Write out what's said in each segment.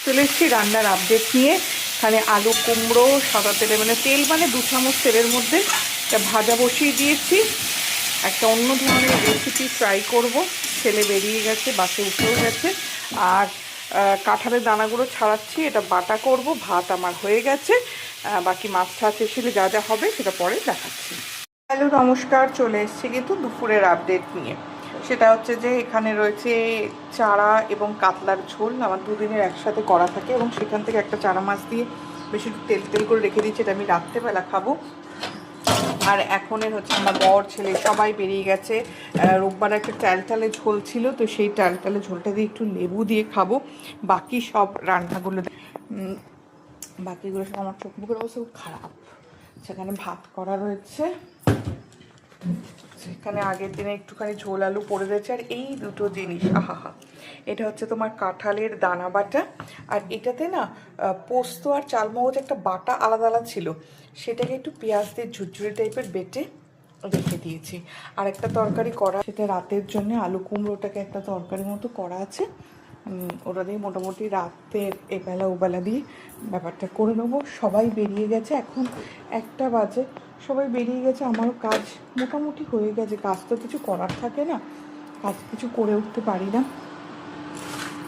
চলে এসেছি রান্নার আপডেট নিয়ে। এখানে আলু কুমড়ো সাদা তেলে মানে তেল মানে 2 চামচ তেলের মধ্যে একটা ভাজা বসিয়ে দিয়েছি। একটা অন্য ধরনের রেসিপি ট্রাই করব। ছেলে বেরিয়ে গেছে, বাসে উঠেও গেছে। আর কাঁঠালের দানাগুলো ছাড়াচ্ছি, এটা বাটা করব। ভাত আমার হয়ে গেছে, বাকি মাছ টাছ এসে যা যা হবে সেটা পরে দেখাচ্ছি। হ্যালো নমস্কার, চলে এসেছি কিন্তু দুপুরের আপডেট নিয়ে। সেটা হচ্ছে যে এখানে রয়েছে চারা এবং কাতলার ঝোল, আমার 2 দিনের একসাথে করা থাকে, এবং সেখান থেকে একটা চারা মাছ দিয়ে বেশি একটু তেল তেল করে রেখে দিয়েছি, এটা আমি রাত্রেবেলা খাবো। আর এখনের হচ্ছে আমার বর ছেলে সবাই বেরিয়ে গেছে। রোববার একটা টালটালে ঝোল ছিল, তো সেই টালটালে ঝোলটা দিয়ে একটু লেবু দিয়ে খাবো। বাকি সব রান্নাগুলো বাকিগুলো সব আমার চোখ মুখের অবস্থা খুব খারাপ। সেখানে ভাত করা রয়েছে, সেখানে আগের দিনে একটুখানি ঝোল আলু পড়ে রয়েছে। আর এই দুটো জিনিস, আহা, এটা হচ্ছে তোমার কাঁঠালের দানা বাটা, আর এটাতে না পোস্ত আর চালমগজ একটা বাটা আলাদা আলাদা ছিল, সেটাকে একটু পেঁয়াজ দিয়ে ঝুরঝুরি টাইপের বেটে রেখে দিয়েছি। আর একটা তরকারি করা, সেটা রাতের জন্য আলু কুমড়োটাকে একটা তরকারি মতো করা আছে, ওটা দিয়ে মোটামুটি রাতের এবেলা ওবেলা দিয়ে ব্যাপারটা করে নেবো। সবাই বেরিয়ে গেছে, এখন 1টা বাজে, সবাই বেরিয়ে গেছে, আমারও কাজ মোটামুটি হয়ে গেছে। কাজ তো কিছু করার থাকে না, কাজ কিছু করে উঠতে পারি না,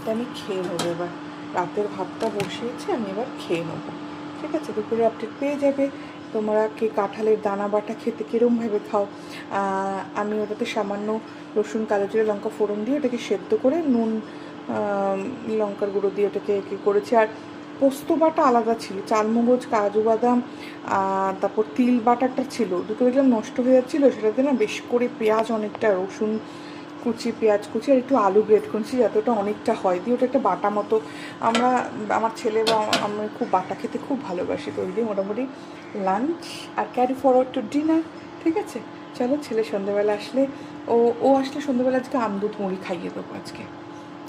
তাই আমি খেয়ে নেবো। এবার রাতের ভাতটা বসিয়েছি, আমি এবার খেয়ে নেবো। ঠিক আছে, দুপুরে আপডেট পেয়ে যাবে। তোমরা কে কাঁঠালের দানা বাটা খেতে কীরমভাবে খাও। আমি ওটাতে সামান্য রসুন, কালো জিরে, লঙ্কা ফোড়ন দিয়ে ওটাকে সেদ্ধ করে নুন লঙ্কার গুঁড়ো দিয়ে ওটাকে করেছি। আর পোস্ত বাটা আলাদা ছিল, চালমগজ, কাজু বাদাম, তারপর তিল বাটাটা ছিল, দুটো দেখলাম নষ্ট হয়ে যাচ্ছিলো, সেটাতে না বেশ করে পেঁয়াজ, অনেকটা রসুন কুচি, পেঁয়াজ কুচি, আর একটু আলু গ্রেট করছি যাতে ওটা অনেকটা হয়, দিয়ে ওটা একটা বাটা মতো। আমার ছেলে বা আমি খুব বাটা খেতে খুব ভালোবাসি, তো ওই দিয়ে মোটামুটি লাঞ্চ আর ক্যারি ফরওয়ার্ড টু ডিনার। ঠিক আছে, চলো, ছেলে সন্ধ্যেবেলা আসলে ও আসলে সন্ধ্যেবেলা আজকে আমদুধ মুড়ি খাইয়ে দেবো, আজকে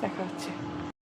দেখা হচ্ছে।